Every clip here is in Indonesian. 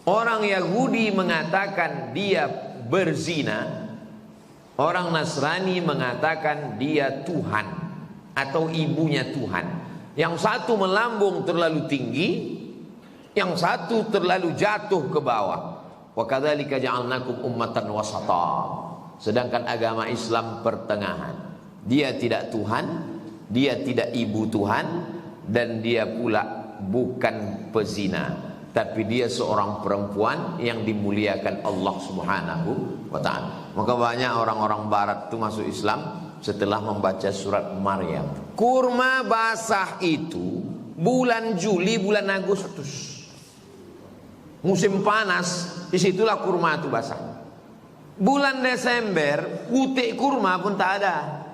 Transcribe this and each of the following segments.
Orang Yahudi mengatakan dia berzina, orang Nasrani mengatakan dia Tuhan atau ibunya Tuhan. Yang satu melambung terlalu tinggi, yang satu terlalu jatuh ke bawah. Wa kadzalika ja'alnakum ummatan wasata. Sedangkan agama Islam pertengahan. Dia tidak Tuhan, dia tidak ibu Tuhan, dan dia pula bukan pezina. Tapi dia seorang perempuan yang dimuliakan Allah Subhanahu wa ta'ala. Maka banyak orang-orang barat itu masuk Islam setelah membaca surat Maryam. Kurma basah itu bulan Juli, bulan Agustus, musim panas, disitulah kurma itu basah. Bulan Desember putik kurma pun tak ada.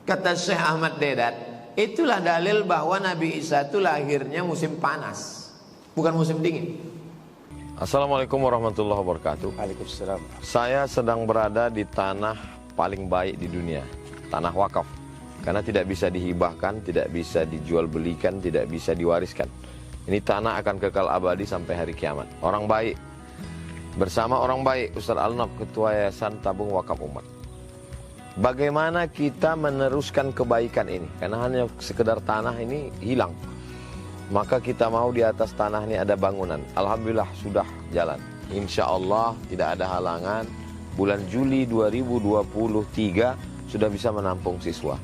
Kata Syekh Ahmad Dedat, itulah dalil bahwa Nabi Isa itu lahirnya musim panas, bukan musim dingin. Assalamualaikum warahmatullahi wabarakatuh. Waalaikumsalam. Saya sedang berada di tanah paling baik di dunia, tanah wakaf. Karena tidak bisa dihibahkan, tidak bisa dijual belikan, tidak bisa diwariskan. Ini tanah akan kekal abadi sampai hari kiamat. Orang baik bersama orang baik, Ustaz Al-Nab, Ketua Yayasan Tabung Wakaf Umat. Bagaimana kita meneruskan kebaikan ini? Karena hanya sekedar tanah ini hilang. Maka kita mau di atas tanah ini ada bangunan. Alhamdulillah sudah jalan. Insya Allah tidak ada halangan. Bulan Juli 2023 sudah bisa menampung siswa.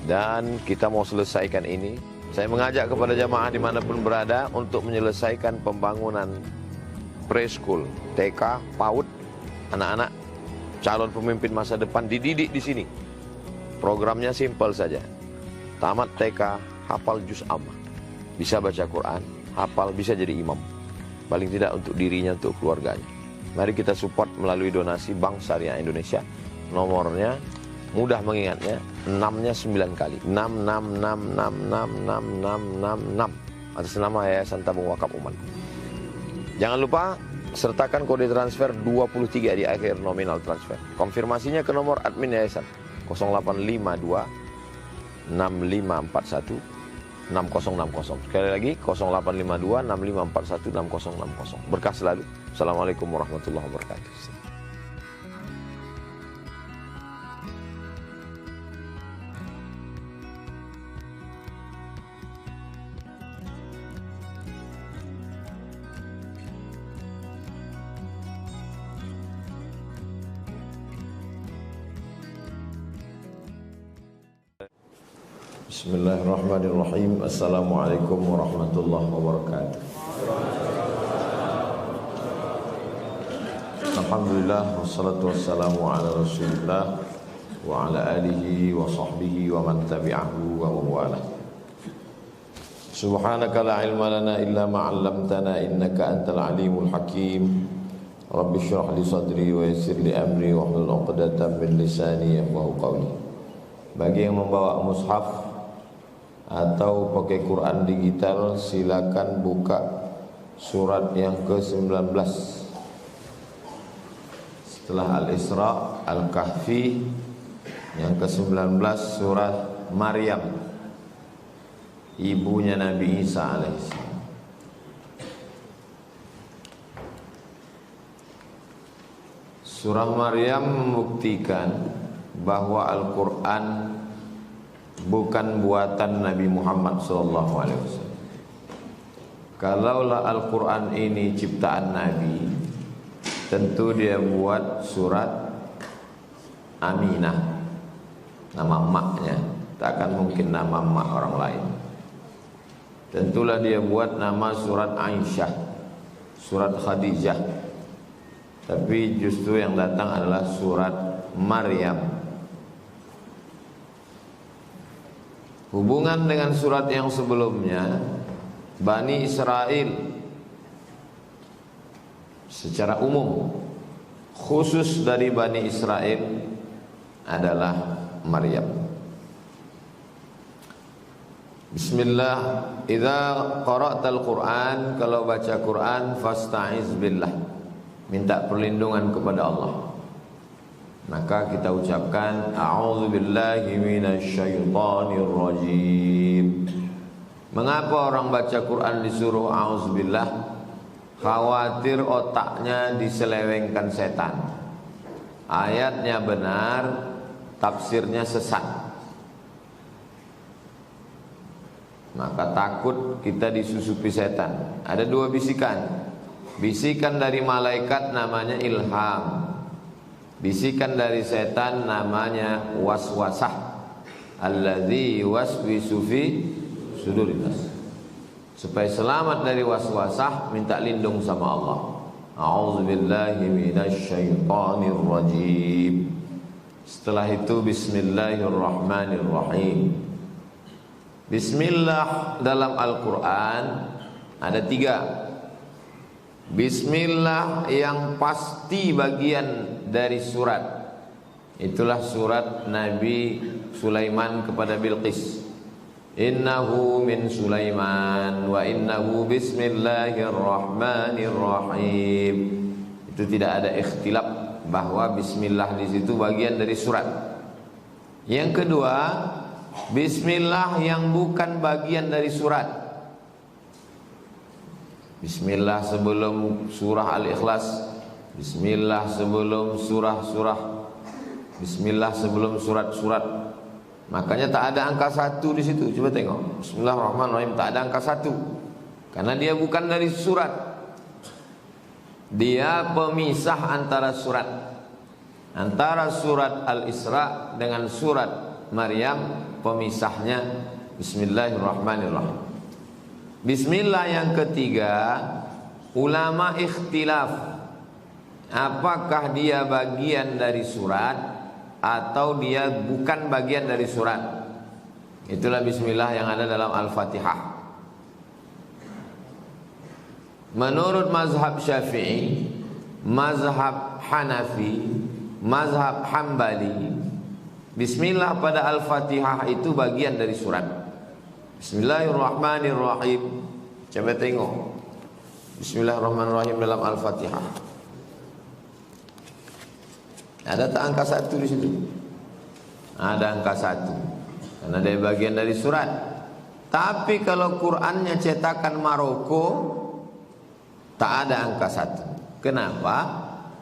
Dan kita mau selesaikan ini. Saya mengajak kepada jamaah dimanapun berada untuk menyelesaikan pembangunan preschool, TK, PAUD, anak-anak calon pemimpin masa depan dididik di sini. Programnya simpel saja. Tamat TK, hafal juz amma. Bisa baca Quran, hafal, bisa jadi imam. Paling tidak untuk dirinya, untuk keluarganya. Mari kita support melalui donasi Bank Syariah Indonesia. Nomornya mudah mengingatnya, 6-nya 9 kali. 666666666 atas nama Yayasan Tabung Wakaf Umat. Jangan lupa sertakan kode transfer 23 di akhir nominal transfer. Konfirmasinya ke nomor admin Yayasan 0852 6541 6060. Sekali lagi 0852 6541 6060. Berkah selalu. Assalamualaikum warahmatullahi wabarakatuh. Bismillahirrahmanirrahim. Assalamualaikum warahmatullahi wabarakatuh. Alhamdulillah, wassalatu wassalamu ala rasulillah wa ala alihi wa sahbihi wa man tabi'ahu wa mawala. Subhanaka la ilma lana illa ma 'allamtana innaka antal alimul hakim. Rabbi shrah li sadri wa yassir li amri wa hlul 'uqdatam min lisani yafqahu qawli. Bagi yang membawa mushaf atau pakai Quran digital, silakan buka surat yang ke-19 setelah Al-Isra, Al-Kahfi. Yang ke-19 surat Maryam, ibunya Nabi Isa alaihissalam. Surah Maryam membuktikan bahwa Al-Quran bukan buatan Nabi Muhammad SAW. Kalaulah Al-Quran ini ciptaan Nabi, tentu dia buat surat Aminah, nama emaknya. Takkan mungkin nama emak orang lain. Tentulah dia buat nama surat Aisyah, surat Khadijah. Tapi justru yang datang adalah surat Maryam. Hubungan dengan surat yang sebelumnya, Bani Israel secara umum, khusus dari Bani Israel adalah Maryam. Bismillah, idza qara'tal Qur'an, kalau baca Quran, fasta'iz billah, minta perlindungan kepada Allah. Maka kita ucapkan a'udzubillahi minasyaitonirrajim. Mengapa orang baca Quran disuruh a'udzubillah? khawatir otaknya diselewengkan setan. Ayatnya benar, tafsirnya sesat. Maka takut kita disusupi setan. Ada dua bisikan. Bisikan dari malaikat namanya ilham. Bisikan dari setan namanya waswasah. Alladzi waswisu fi sudurin nas. Supaya selamat dari waswasah, minta lindung sama Allah. A'udzubillahi minasyaitonir rajim. Setelah itu bismillahirrahmanirrahim. Bismillah dalam Al-Quran ada 3. Bismillah yang pasti bagian dari surat. Itulah surat Nabi Sulaiman kepada Bilqis. Innahu min Sulaiman wa innahu bismillahirrahmanirrahim. Itu tidak ada ikhtilaf bahwa bismillah di situ bagian dari surat. Yang kedua, bismillah yang bukan bagian dari surat. Bismillah sebelum surah Al-Ikhlas, bismillah sebelum surah-surah, bismillah sebelum surat-surat. Makanya tak ada angka 1 di situ. Coba tengok. Bismillahirrahmanirrahim, tak ada angka 1. Karena dia bukan dari surat. Dia pemisah antara surat. Antara surat Al-Isra dengan surat Maryam, pemisahnya bismillahirrahmanirrahim. Bismillah yang ketiga, ulama ikhtilaf. Apakah dia bagian dari surat atau dia bukan bagian dari surat? Itulah bismillah yang ada dalam Al-Fatihah. Menurut mazhab Syafi'i, mazhab Hanafi, mazhab Hambali, bismillah pada Al-Fatihah itu bagian dari surat. Bismillahirrahmanirrahim. Coba tengok bismillahirrahmanirrahim dalam Al-Fatihah. Ada tak angka 1 di situ? Ada angka 1. Karena dia bagian dari surat. Tapi kalau Qur'annya cetakan Maroko, tak ada angka 1. Kenapa?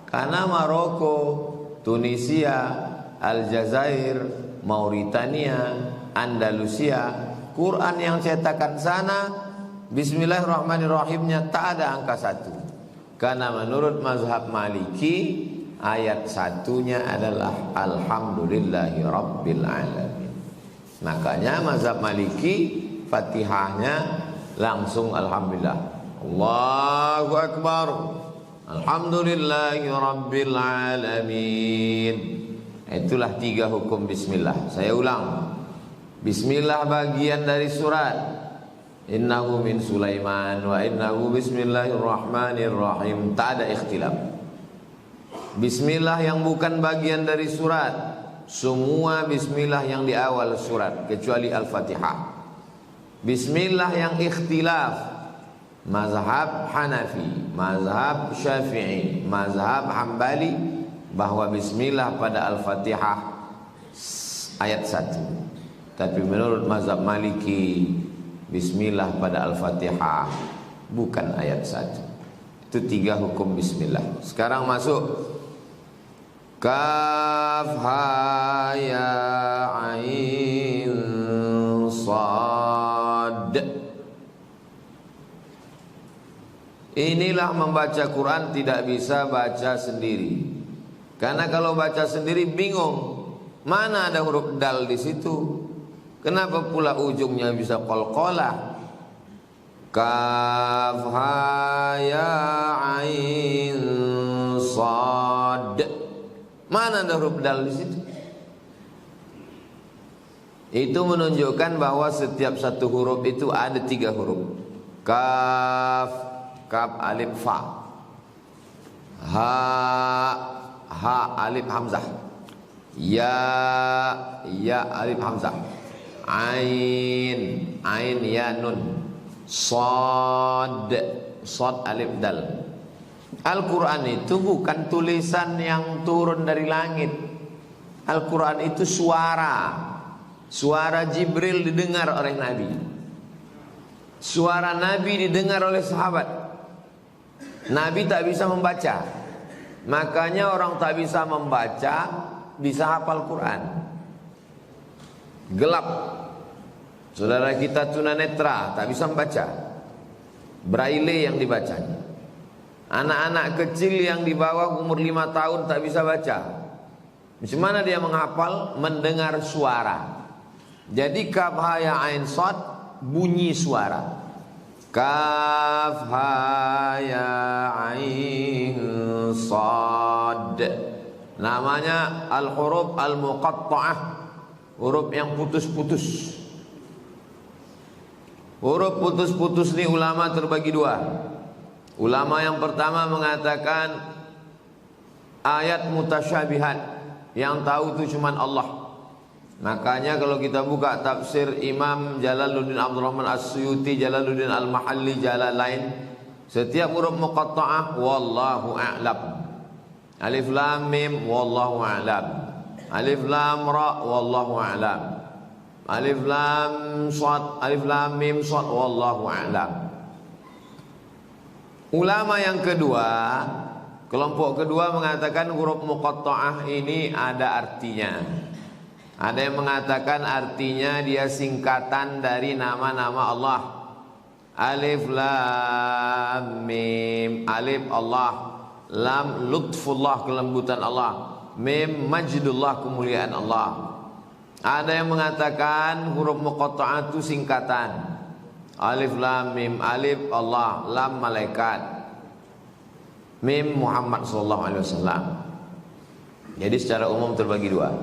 Karena Maroko, Tunisia, Aljazair, Mauritania, Andalusia, Quran yang cetakan sana, bismillahirrahmanirrahimnya tak ada angka 1. Karena menurut mazhab Maliki, ayat 1-nya adalah alhamdulillahi rabbil alamin. Makanya mazhab Maliki, Fatihahnya langsung alhamdulillah. Allahu akbar. Alhamdulillahi rabbil alamin. Itulah 3 hukum bismillah. Saya ulang. Bismillah bagian dari surat. Innahu min Sulaiman wa innahu bismillahirrahmanirrahim. Tak ada ikhtilaf. Bismillah yang bukan bagian dari surat. Semua bismillah yang di awal surat kecuali Al-Fatihah. Bismillah yang ikhtilaf, mazhab Hanafi, mazhab Syafi'i, mazhab Hambali, bahwa bismillah pada Al-Fatihah ayat 1. Tapi menurut mazhab Maliki, bismillah pada Al-Fatihah bukan ayat 1. Itu 3 hukum bismillah. Sekarang masuk Kaf ha ya ain sad. Inilah membaca Quran tidak bisa baca sendiri. Karena kalau baca sendiri bingung. Mana ada huruf dal di situ? Kenapa pula ujungnya bisa qalqalah? Kaf ha ya ain sad. Mana ada huruf dal di situ? Itu menunjukkan bahwa setiap satu huruf itu ada 3 huruf. Kaf, kaf alif fa. Ha alif hamzah. Ya alif hamzah. Ain ya nun. Sad alif dal. Al-Quran itu bukan tulisan yang turun dari langit. Al-Quran itu suara Jibril didengar oleh Nabi. Suara Nabi didengar oleh sahabat. Nabi tak bisa membaca. Makanya orang tak bisa membaca bisa hafal Quran. Gelap. Saudara kita tunanetra tak bisa membaca. Braille yang dibacanya. Anak-anak kecil yang di bawah umur 5 tahun tak bisa baca. Macam mana dia menghafal? Mendengar suara. Jadi kaf ha ya ain shad bunyi suara. Kaf ha ya ain shad. Namanya al-huruf al-muqatta'ah. Huruf yang putus-putus. Huruf putus-putus ini ulama terbagi dua. Ulama yang pertama mengatakan ayat mutasyabihat, yang tahu itu cuma Allah. Makanya kalau kita buka tafsir Imam Jalaluddin Abdul Rahman As-Suyuti, Jalaluddin Al-Mahalli, Jalalain, setiap huruf muqatta'ah wallahu a'lam. Alif lam mim wallahu a'lam. Alif lam ra wallahu a'lam. Alif lam shad, alif lam mim shad wallahu a'lam. Ulama yang kedua, kelompok kedua mengatakan huruf muqatta'ah ini ada artinya. Ada yang mengatakan artinya dia singkatan dari nama-nama Allah. Alif lam mim, alif Allah, lam lutfullah kelembutan Allah, mim majdullah kemuliaan Allah. Ada yang mengatakan huruf muqatta'ah itu singkatan. Alif lam mim, alif Allah, lam malaikat, mim Muhammad sallallahu alaihi wasallam. Jadi secara umum terbagi dua.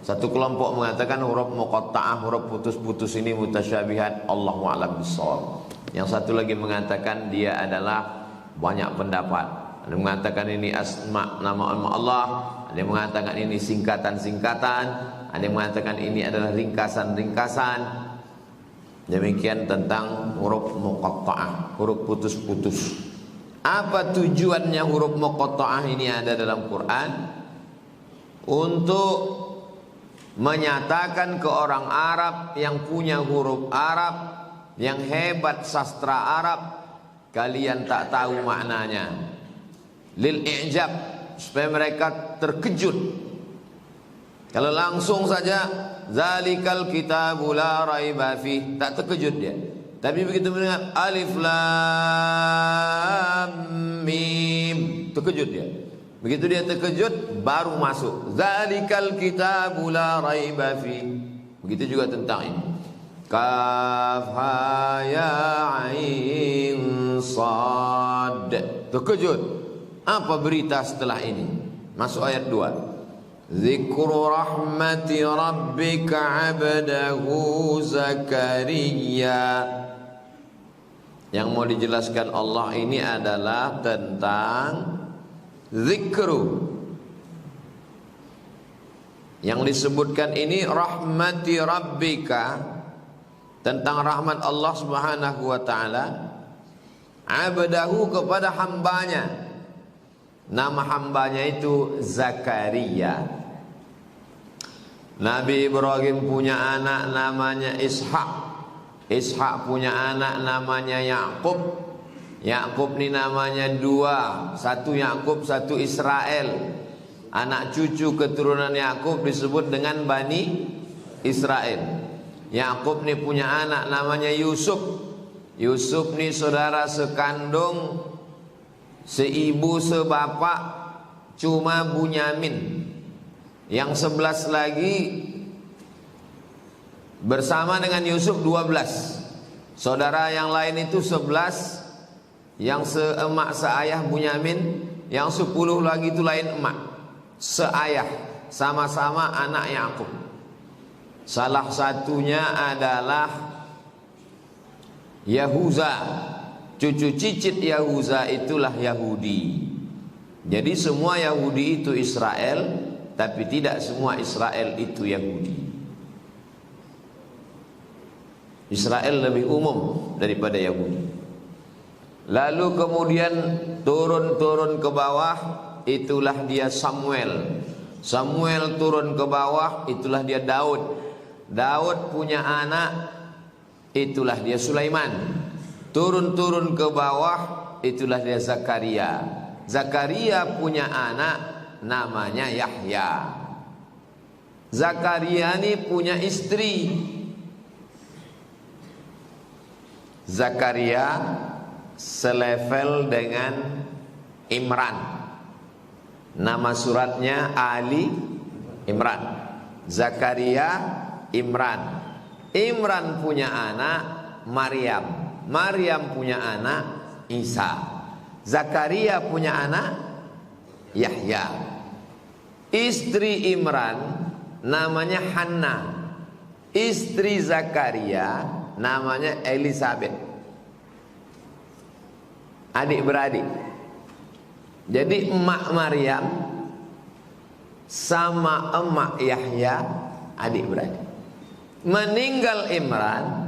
Satu kelompok mengatakan huruf muqatta'ah, huruf putus-putus ini mutasyabihat, Allahu a'lam bissawab. Yang satu lagi mengatakan dia adalah banyak pendapat. Ada yang mengatakan ini asma nama-nama Allah, ada yang mengatakan ini singkatan-singkatan, ada yang mengatakan ini adalah ringkasan-ringkasan. Demikian tentang huruf muqatta'ah, huruf putus-putus. Apa tujuannya huruf muqatta'ah ini ada dalam Quran? Untuk menyatakan ke orang Arab yang punya huruf Arab, yang hebat sastra Arab, kalian tak tahu maknanya. Lil i'jab, supaya mereka terkejut. Kalau langsung saja zalikal kitabu la raiba fih, tak terkejut dia. Tapi begitu mendengar alif lam mim, terkejut dia. Begitu dia terkejut baru masuk zalikal kitabu la raiba fih. Begitu juga tentang ini. Kaf ha ya ain shad. Terkejut. Apa berita setelah ini? Masuk ayat 2. Zikru rahmati rabbika abdahu Zakaria. Yang mau dijelaskan Allah ini adalah tentang zikru. Yang disebutkan ini rahmati rabbika, tentang rahmat Allah Subhanahu wa taala, abdahu kepada hambanya. Nama hambanya itu Zakaria. Nabi Ibrahim punya anak namanya Ishak. Ishak punya anak namanya Yakub. Yakub ini namanya dua, satu Yakub, satu Israel. Anak cucu keturunan Yakub disebut dengan Bani Israel. Yakub ini punya anak namanya Yusuf. Yusuf ini saudara sekandung, seibu sebapak, cuma Bunyamin. Yang 11 lagi bersama dengan Yusuf 12. Saudara yang lain itu 11, yang seemak seayah Bunyamin, yang 10 lagi itu lain emak, seayah, sama-sama anak Yakub. Salah satunya adalah Yahuza. Cucu cicit Yahuza itulah Yahudi. Jadi semua Yahudi itu Israel, tapi tidak semua Israel itu Yahudi. Israel lebih umum daripada Yahudi. Lalu kemudian turun ke bawah, itulah dia Samuel. Samuel turun ke bawah, itulah dia Daud. Daud punya anak, itulah dia Sulaiman. Turun ke bawah, itulah dia Zakaria. Zakaria punya anak namanya Yahya. Zakaria ini punya istri. Zakaria selevel dengan Imran. Nama suratnya Ali Imran. Zakaria Imran. Imran punya anak Maryam. Maryam punya anak Isa. Zakaria punya anak Yahya. Istri Imran namanya Hanna. Istri Zakaria namanya Elizabeth. Adik-beradik. Jadi emak Maryam sama emak Yahya adik-beradik. Meninggal Imran,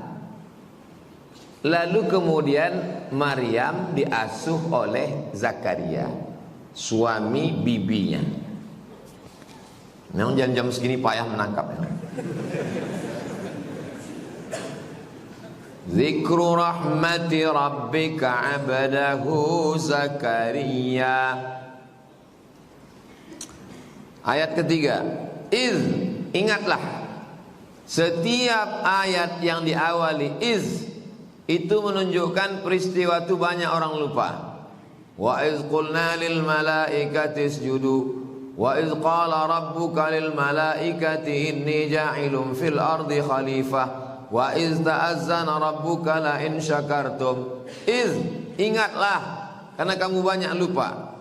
lalu kemudian Maryam diasuh oleh Zakaria, suami bibinya. Memang jam-jam segini payah menangkapnya. Zikru rahmati rabbika abdahu Zakaria. Ayat ketiga, ingatlah, setiap ayat yang diawali itu menunjukkan peristiwa itu banyak orang lupa. Wa iz qulna lil malaikati isjudu wa iz qala rabbuka lil malaikati inni ja'ilun fil ardi khalifah wa iz ta'azzana rabbuka la in syakartum. Ingatlah, karena kamu banyak lupa.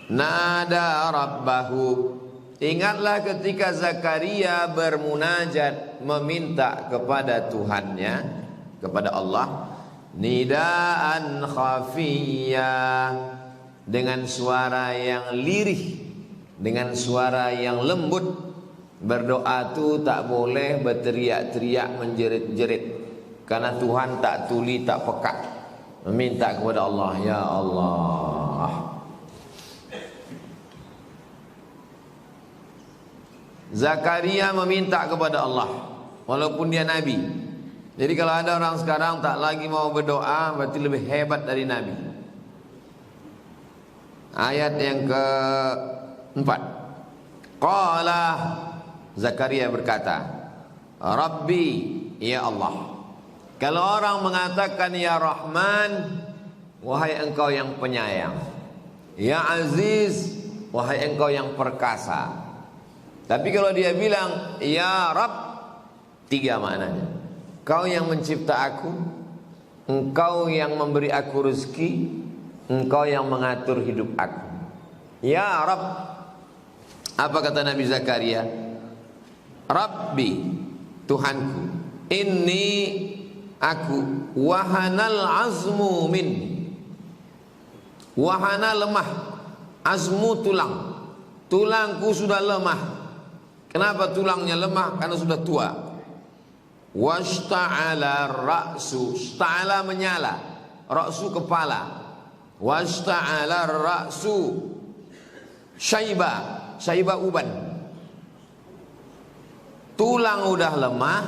Nada rabbahu, ingatlah ketika Zakaria bermunajat meminta kepada Tuhannya, kepada Allah, nidaan khafiyya, dengan suara yang lirih, dengan suara yang lembut. Berdoa itu tak boleh berteriak-teriak menjerit-jerit, karena Tuhan tak tuli tak peka. Meminta kepada Allah, ya Allah. Zakaria meminta kepada Allah walaupun dia nabi. Jadi kalau ada orang sekarang tak lagi mau berdoa, berarti lebih hebat dari nabi. Ayat yang keempat, qala, Zakaria berkata, Rabbi, ya Allah. Kalau orang mengatakan ya Rahman, wahai engkau yang penyayang. Ya Aziz, wahai engkau yang perkasa. Tapi kalau dia bilang ya Rabb, tiga maknanya. Engkau yang mencipta aku, engkau yang memberi aku rezeki, engkau yang mengatur hidup aku. Ya Rabb. Apa kata Nabi Zakaria? Rabbi, Tuhanku, inni, aku, wahanal azmu minni. Wahana lemah, azmu tulang. Tulangku sudah lemah. Kenapa tulangnya lemah? Karena sudah tua. Washta'ala ra'su, sta'ala menyala, ra'su kepala. Washta'ala ra'su syaiba, syaiba uban. Tulang udah lemah,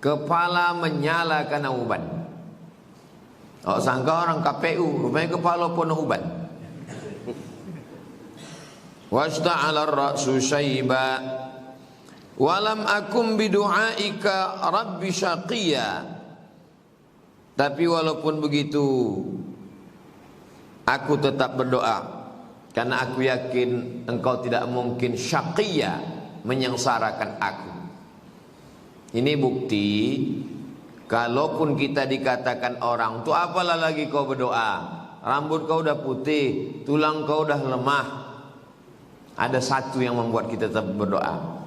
kepala menyala karena uban. Oh, sangka orang KPU, rupanya kepala penuh uban. Washta'ala ra'su syaiba. Walam akum bidu'aika rabbi syaqiyya. Tapi walaupun begitu, aku tetap berdoa, karena aku yakin engkau tidak mungkin syaqiyya, menyengsarakan aku. Ini bukti, kalaupun kita dikatakan orang, tu apalah lagi kau berdoa, rambut kau udah putih, tulang kau udah lemah. Ada satu yang membuat kita tetap berdoa.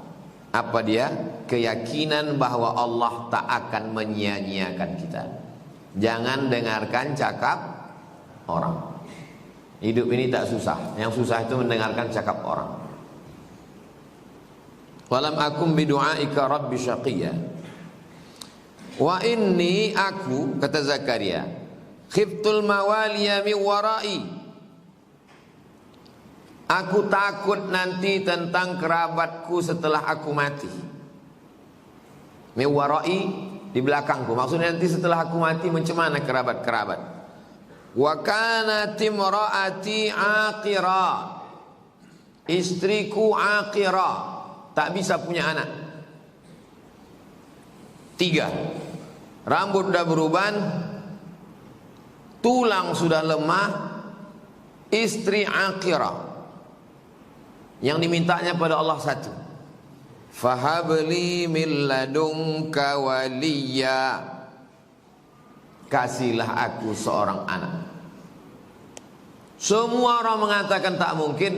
Apa dia? Keyakinan bahwa Allah tak akan menyia-nyiakan kita. Jangan dengarkan cakap orang. Hidup ini tak susah. Yang susah itu mendengarkan cakap orang. Walam akum bidu'aika rabbi syaqiyya. Wa inni, aku, kata Zakaria, khiftul mawaliya mi warai. Aku takut nanti tentang kerabatku setelah aku mati. Mewarai, di belakangku. Maksudnya nanti setelah aku mati macam mana kerabat-kerabat. Wa kanat imraati aqira, istriku aqira, tak bisa punya anak. 3, rambut udah beruban, tulang sudah lemah, istri aqira. Yang dimintanya pada Allah satu, fahabli min ladunka waliya, kasihlah aku seorang anak. Semua orang mengatakan tak mungkin.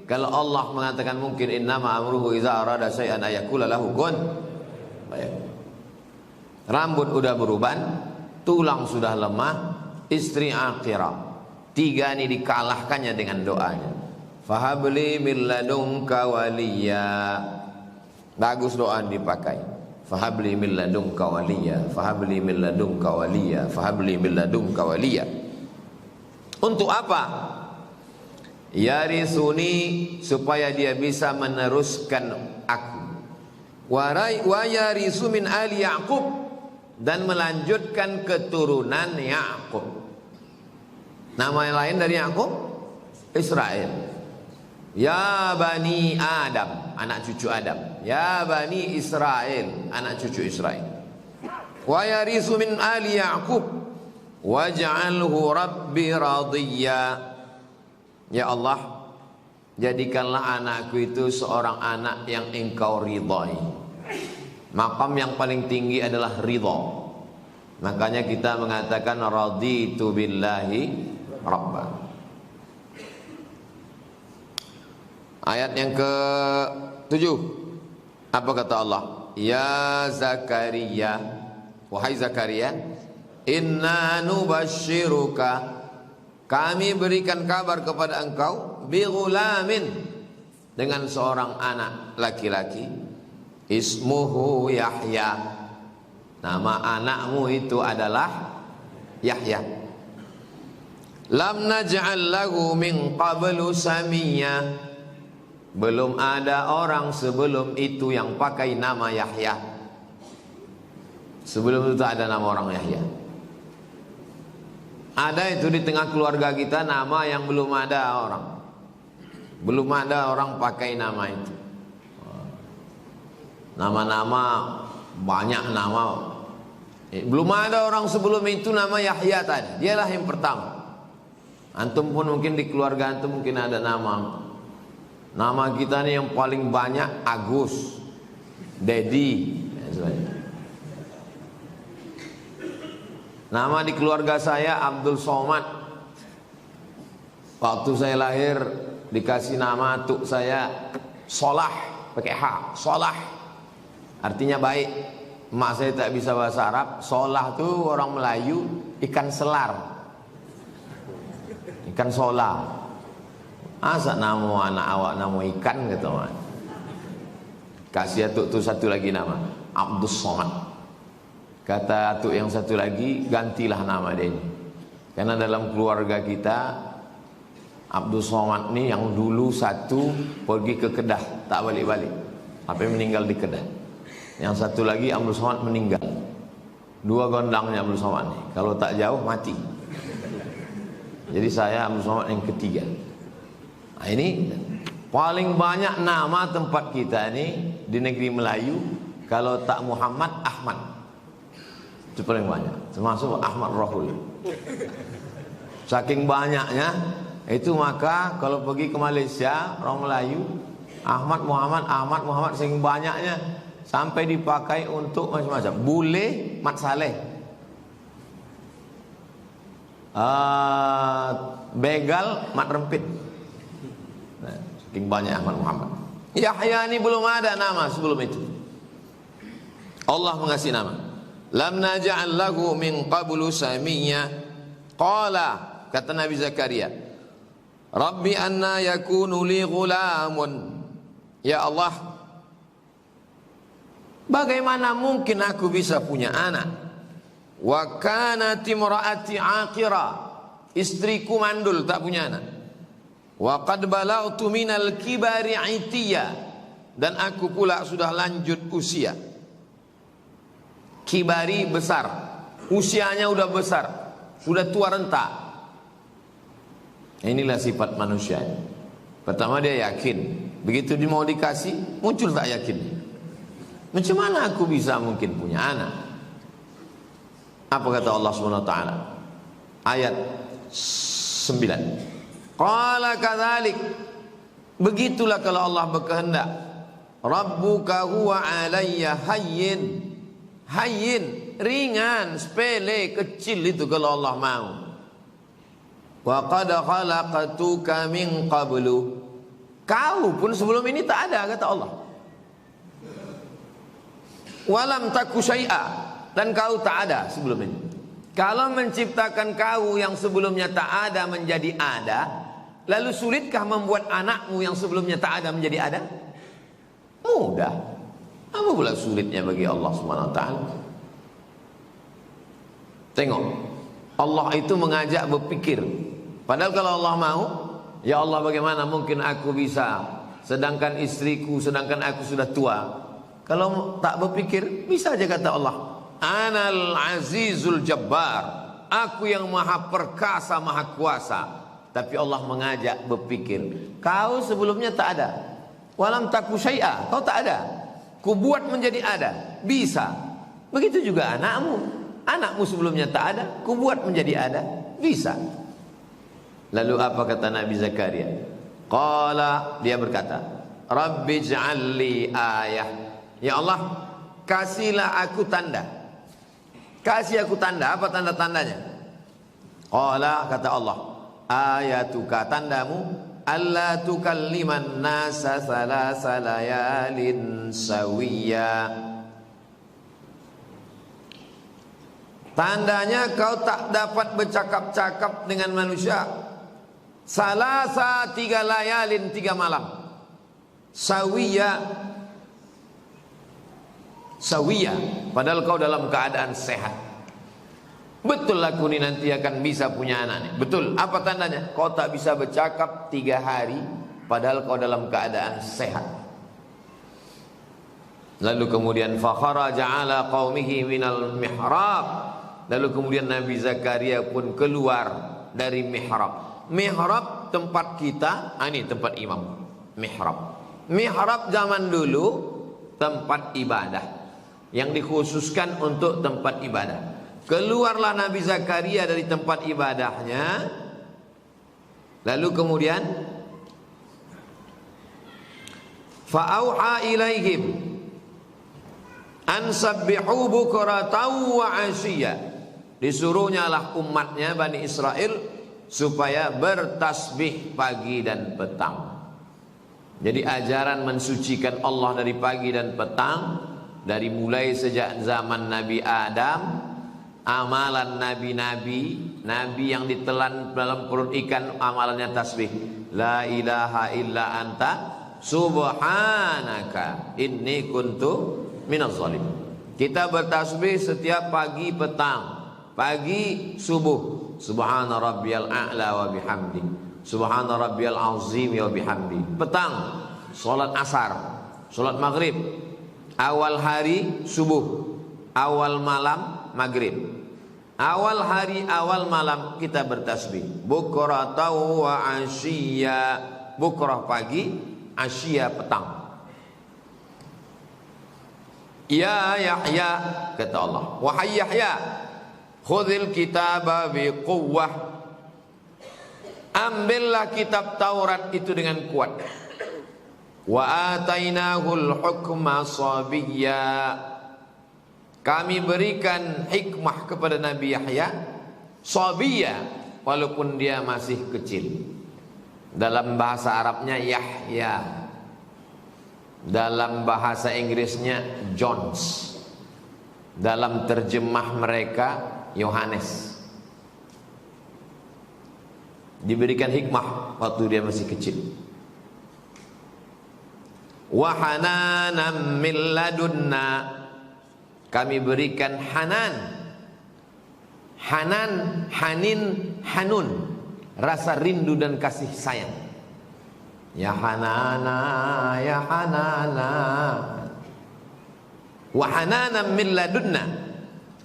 Kalau Allah mengatakan mungkin, innama amruhu idza arada syai'an ayaqula lahu kun fayakun. Rambut udah beruban, tulang sudah lemah, istri aqira. 3 ini dikalahkannya dengan doanya. Fahabli min ladunka waliya. Bagus doa dipakai. Fahabli min ladunka waliya, fahabli min ladunka waliya, fahabli min ladunka waliya. Untuk apa? Yarisuni, supaya dia bisa meneruskan aku. Wa yarisu min ali Yaqub, dan melanjutkan keturunan Yaqub. Nama yang lain dari Yaqub, Israel. Ya Bani Adam, anak cucu Adam. Ya Bani Israel, anak cucu Israel. Wa yarisu min ali Yaqub waj'alhu rabbi radiyya. Ya Allah, jadikanlah anakku itu seorang anak yang engkau ridhai. Maqam yang paling tinggi adalah ridha. Makanya kita mengatakan raditu billahi rabba. Ayat yang ke-7, apa kata Allah? Ya Zakaria, wahai Zakaria, inna nubashiruka, kami berikan kabar kepada engkau, bighulamin, dengan seorang anak laki-laki, ismuhu Yahya, nama anakmu itu adalah Yahya. Lam naj'al lahu min qablu samiyya, belum ada orang sebelum itu yang pakai nama Yahya. Sebelum itu ada nama orang Yahya. Ada itu di tengah keluarga kita nama yang belum ada orang. Belum ada orang pakai nama itu. Nama-nama, banyak nama. Belum ada orang sebelum itu nama Yahya tadi. Dialah yang pertama. Antum pun mungkin di keluarga antum mungkin ada nama. Nama kita nih yang paling banyak Agus, Dedi. Nama di keluarga saya Abdul Somad. Waktu saya lahir dikasih nama atuk saya Solah, pakai H, Solah. Artinya baik. Emak saya tak bisa bahasa Arab. Solah tuh orang Melayu, ikan selar. Ikan solah. Asa nama anak awak nama ikan gitu man. Kasih atuk tu satu lagi nama Abdul Somad. Kata atuk yang satu lagi, gantilah nama dia ini. Karena dalam keluarga kita Abdul Somad ni yang dulu satu pergi ke Kedah, tak balik-balik. Sampai meninggal di Kedah. Yang satu lagi Abdul Somad meninggal. 2 gondangnya Abdul Somad ni. Kalau tak jauh mati. Jadi saya Abdul Somad yang ketiga. Nah, ini paling banyak nama tempat kita ini di negeri Melayu. Kalau tak Muhammad, Ahmad. Itu paling banyak. Termasuk Ahmad Rahul. Saking banyaknya itu, maka kalau pergi ke Malaysia orang Melayu, Ahmad Muhammad, Ahmad Muhammad, saking banyaknya sampai dipakai untuk macam-macam. Bule Mat Saleh, begal Mat Rempit. Nah, saking banyak Ahmad Muhammad. Yahya ini belum ada nama sebelum itu. Allah mengasih nama. Lam naj'al lahu min qablu samiyya. Qala, kata Nabi Zakaria, Rabbi anna yakunu li ghulamun. Ya Allah, bagaimana mungkin aku bisa punya anak? Wa kanat imraati aqira, istriku mandul tak punya anak. Wa qad balagtu minal kibari itiya, dan aku pula sudah lanjut usia. Kibari besar, usianya udah besar, sudah tua renta. Inilah sifat manusia. Pertama dia yakin, begitu dia mau dikasih muncul tak yakin. Macam mana aku bisa mungkin punya anak? Apa kata Allah Subhanahu wa taala? Ayat 9. Qala kadzalik. Begitulah kalau Allah berkehendak. Rabbuka huwa alayya hayyin. Hayyin, ringan, sepele, kecil itu kalau Allah mau. Wa qad khalaqtuka min qablu. Kau pun sebelum ini tak ada, kata Allah. Walam taku syai'a, dan kau tak ada sebelum ini. Kalau menciptakan kau yang sebelumnya tak ada menjadi ada, lalu sulitkah membuat anakmu yang sebelumnya tak ada menjadi ada? Mudah. Apa pula sulitnya bagi Allah Subhanahu wa taala? Tengok, Allah itu mengajak berpikir. Padahal kalau Allah mau, ya Allah bagaimana mungkin aku bisa, sedangkan istriku, sedangkan aku sudah tua. Kalau tak berpikir, bisa aja kata Allah, Anal Azizul Jabbar, aku yang maha perkasa, maha kuasa. Tapi Allah mengajak berpikir, kau sebelumnya tak ada. Walam taku syai'a, kau tak ada. Ku buat menjadi ada, bisa. Begitu juga anakmu. Anakmu sebelumnya tak ada, ku buat menjadi ada, bisa. Lalu apa kata Nabi Zakaria? Qala, dia berkata, Rabbi ja'alli ayah. Ya Allah, kasihlah aku tanda. Kasih aku tanda. Apa tanda-tandanya? Qala, kata Allah, ayatuka, tandamu, alla tukalliman nasa salasa layalin sawiyya. Tandanya kau tak dapat bercakap-cakap dengan manusia salasa 3 layalin 3 malam. Sawiyya, padahal kau dalam keadaan sehat. Betul aku ni nanti akan bisa punya anak ni. Betul. Apa tandanya? Kau tak bisa bercakap 3 hari padahal kau dalam keadaan sehat. Lalu kemudian fakharaja ala qaumihi minal mihrab. Lalu kemudian Nabi Zakaria pun keluar dari mihrab. Mihrab tempat kita, ini tempat imam. Mihrab zaman dulu tempat ibadah yang dikhususkan untuk tempat ibadah. Keluarlah Nabi Zakaria dari tempat ibadahnya. Lalu kemudian fa'auha ilaihim an sabbihu bukratan wa ashiya. Disuruhnya lah umatnya Bani Israel supaya bertasbih pagi dan petang. Jadi ajaran mensucikan Allah dari pagi dan petang, dari mulai sejak zaman Nabi Adam, amalan nabi-nabi, nabi yang ditelan dalam perut ikan amalannya tasbih. La ilaha illa anta subhanaka inni kuntu minaz zalim. Kita bertasbih setiap pagi petang. Pagi subuh, subhana rabbiyal a'la wa bihamdi, subhana rabbiyal azim wa bihamdi. Petang, salat asar, salat maghrib. Awal hari subuh, awal malam maghrib. Awal hari, awal malam kita bertasbih. Bukratan wa asyiya. Bukrah pagi, asyiya petang. Ya Yahya, kata Allah, wahai Yahya, khudhil kitaba biquwwah. Ambillah kitab Taurat itu dengan kuat. Wa atainahul hukma sabiyya. Kami berikan hikmah kepada Nabi Yahya sabiyya, walaupun dia masih kecil. Dalam bahasa Arabnya Yahya, dalam bahasa Inggrisnya Jones, dalam terjemah mereka Yohanes. Diberikan hikmah waktu dia masih kecil. Wa hananan min ladunna. Kami berikan hanan. Hanan, hanin, hanun. Rasa rindu dan kasih sayang. Ya hanana, ya hanana. Wa hananan min ladunna.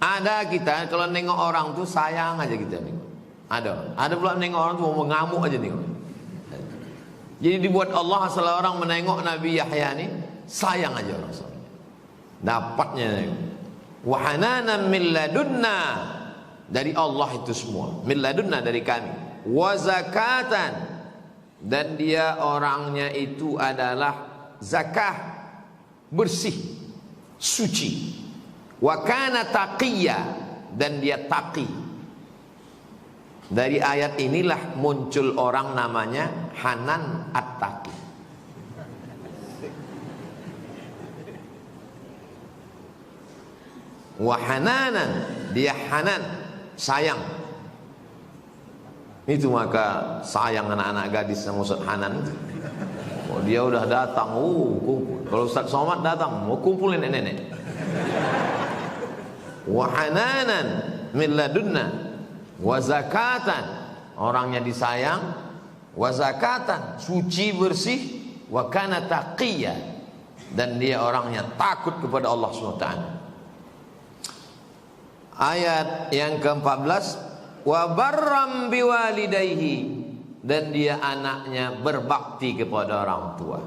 Ada kita kalau nengok orang tuh sayang aja kita nengok. Ada pula menengok orang tua mengamuk aja nih. Jadi dibuat Allah salah orang menengok Nabi Yahya ni sayang aja orang soalnya. Dapatnya wa hananan min ladunna, dari Allah itu semua, min ladunna dari kami, wa zakatan, dan dia orangnya itu adalah zakah, bersih, suci, wa kana taqiyya, dan dia taqi. Dari ayat inilah muncul orang namanya Hanan At-Taqi. Wa hananan, dia Hanan, sayang. Itu maka sayang anak-anak gadis sama Ustaz Hanan. Oh, dia udah datang, kumpul. Kalau Ustaz Somad datang, mau kumpulin nenek-nenek. Wa hananan min ladunna wa zakatan, orangnya disayang, wa zakatan, suci bersih, wa kana taqiyya, dan dia orangnya takut kepada Allah SWT. Ayat yang ke-14, wa barram biwalidayhi, dan dia anaknya berbakti kepada orang tua.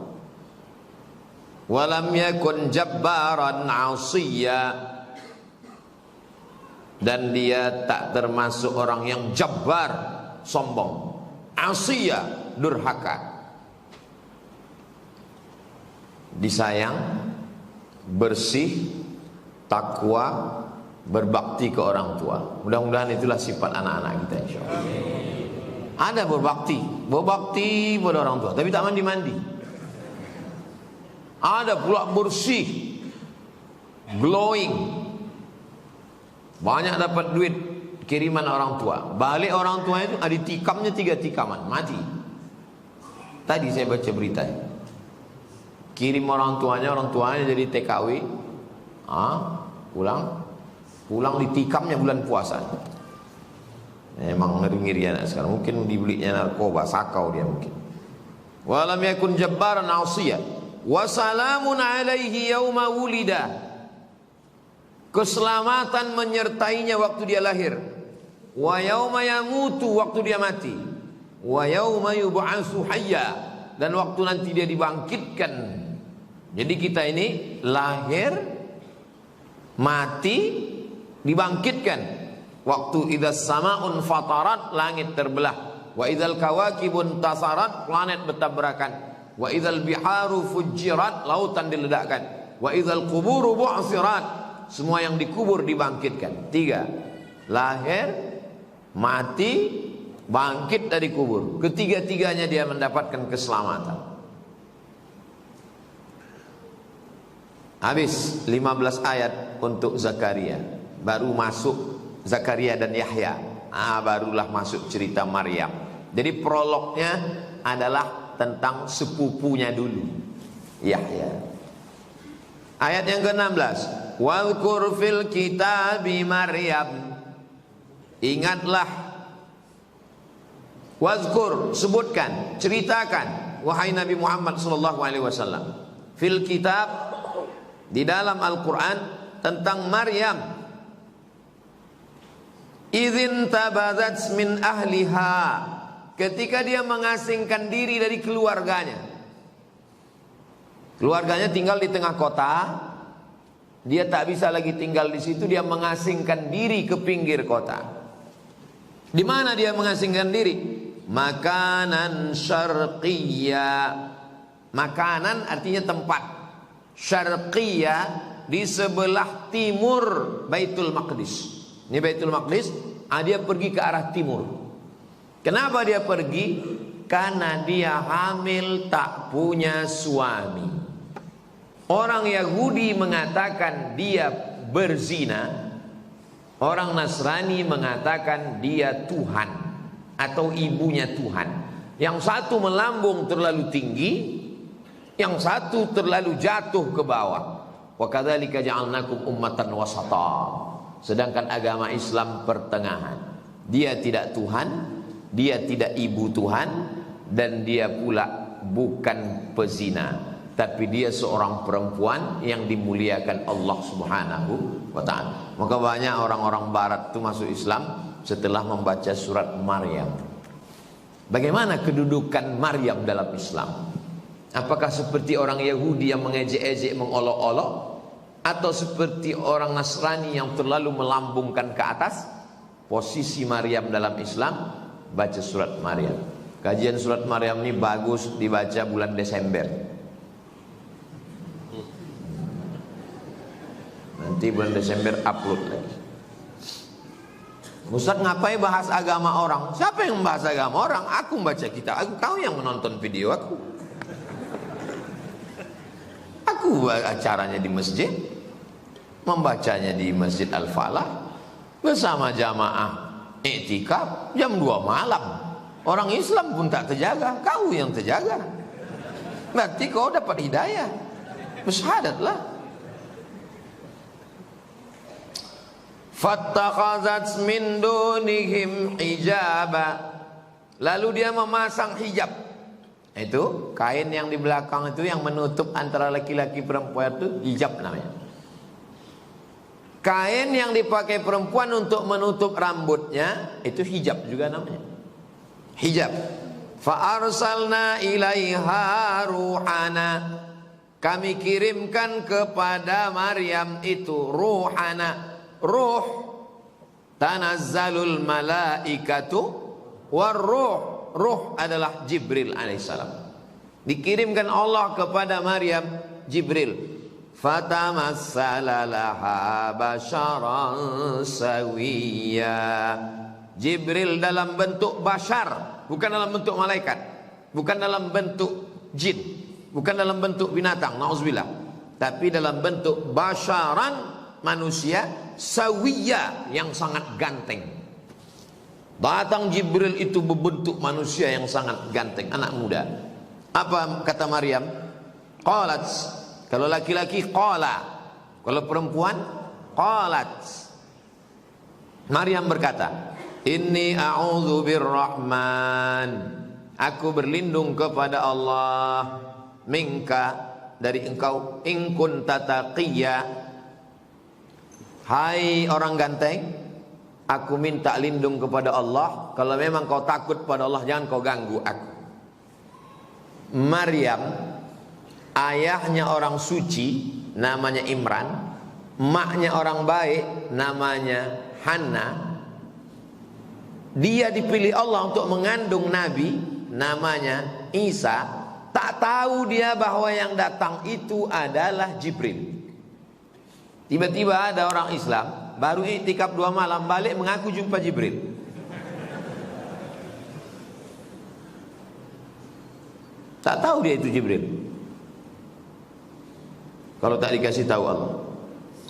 Walam yakun jabbaran 'asiyya, dan dia tak termasuk orang yang jabbar, sombong, asiyah, durhaka. Disayang, bersih, takwa, berbakti ke orang tua. Mudah-mudahan itulah sifat anak-anak kita, insyaallah. Ada berbakti pada orang tua, tapi tak mandi-mandi. Ada pula bersih, glowing, banyak dapat duit kiriman orang tua. Balik orang tua itu ada tikamnya 3 tikaman, mati. Tadi saya baca berita, kirim orang tuanya jadi TKW, pulang ditikamnya bulan puasa. Memang ngeri-ngeri anak sekarang. Mungkin dibelinya narkoba, sakau dia mungkin. Walam yakun jabbaran 'asiyya, wa salamun alaihi yauma wulida, keselamatan menyertainya waktu dia lahir, wa yauma yamutu, waktu dia mati, wa yauma yub'atsu hayya, dan waktu nanti dia dibangkitkan. Jadi kita ini lahir, mati, dibangkitkan. Waktu idzas sama'un fatarat, langit terbelah, wa idzal kawakibun tasarat, planet bertabrakan, wa idzal biharu fujirat, lautan diledakkan, wa idzal quburu bu'sirat, semua yang dikubur dibangkitkan. 3, lahir, mati, bangkit dari kubur. Ketiga-tiganya dia mendapatkan keselamatan. Habis 15 ayat untuk Zakaria. Baru masuk Zakaria dan Yahya. Barulah masuk cerita Maryam. Jadi prolognya adalah tentang sepupunya dulu, Yahya. Ayat yang ke-16, Wadhkur fil kitabi Maryam, ingatlah, wazkur, sebutkan, ceritakan, wahai Nabi Muhammad SAW, fil kitab, di dalam Al-Quran, tentang Maryam. Idzin tabadzat min ahliha, ketika dia mengasingkan diri dari keluarganya. Keluarganya tinggal di tengah kota, dia tak bisa lagi tinggal di situ, dia mengasingkan diri ke pinggir kota. Di mana dia mengasingkan diri? Makanan syarqiyya. Makanan artinya tempat. Syarqiyya, di sebelah timur Baitul Maqdis. Ini Baitul Maqdis, dia pergi ke arah timur. Kenapa dia pergi? Karena dia hamil, tak punya suami. Orang Yahudi mengatakan dia berzina, orang Nasrani mengatakan dia Tuhan atau ibunya Tuhan. Yang satu melambung terlalu tinggi, yang satu terlalu jatuh ke bawah. Wa kadzalika ja'alnakum ummatan wasata. Sedangkan agama Islam pertengahan. Dia tidak Tuhan, dia tidak ibu Tuhan, dan dia pula bukan pezina. Tapi dia seorang perempuan yang dimuliakan Allah Subhanahu wa ta'ala. Maka banyak orang-orang barat itu masuk Islam, setelah membaca surat Maryam. Bagaimana kedudukan Maryam dalam Islam? Apakah seperti orang Yahudi yang mengejek-ejek, mengolok-olok, atau seperti orang Nasrani yang terlalu melambungkan ke atas? Posisi Maryam dalam Islam, baca surat Maryam. Kajian surat Maryam ini bagus dibaca bulan Desember. Nanti bulan Desember upload lagi. Ustaz, ngapain bahas agama orang? Siapa yang membahas agama orang? Aku membaca kitab. Kau yang menonton video aku. Aku acaranya di masjid, membacanya di Masjid Al-Falah bersama jamaah iktikaf jam 2 malam. Orang Islam pun tak terjaga, kau yang terjaga. Berarti kau dapat hidayah. Bersyahadatlah. Fattakhazat min dunihim hijaba. Lalu dia memasang hijab. Itu kain yang di belakang itu yang menutup antara laki-laki perempuan itu hijab namanya. Kain yang dipakai perempuan untuk menutup rambutnya itu hijab juga namanya. Hijab. Fa arsalna ilaiha ruhana. Kami kirimkan kepada Maryam itu ruhana. Ruh, tanazzalul malaikatu warruh. Ruh adalah Jibril alaihissalam. Dikirimkan Allah kepada Maryam Jibril. Fatamassala laha basharan sawiyya. Jibril dalam bentuk bashar, bukan dalam bentuk malaikat, bukan dalam bentuk jin, bukan dalam bentuk binatang, nauzubillah, tapi dalam bentuk basharan, manusia, sawiyya, yang sangat ganteng. Datang Jibril itu berbentuk manusia yang sangat ganteng, anak muda. Apa kata Maryam? Qalat. Kalau laki-laki qala, kalau perempuan qalat. Maryam berkata, inni a'udzu birrahman. Aku berlindung kepada Allah minka, dari engkau, in kunta taqiyya. Hai orang ganteng, aku minta lindung kepada Allah. Kalau memang kau takut pada Allah, jangan kau ganggu aku. Maryam, ayahnya orang suci, namanya Imran. Maknya orang baik, namanya Hannah. Dia dipilih Allah untuk mengandung Nabi, namanya Isa. Tak tahu dia bahwa yang datang itu adalah Jibril. Tiba-tiba ada orang Islam baru iktikaf 2 malam, balik mengaku jumpa Jibril. Tak tahu dia itu Jibril. Kalau tak dikasih tahu Allah.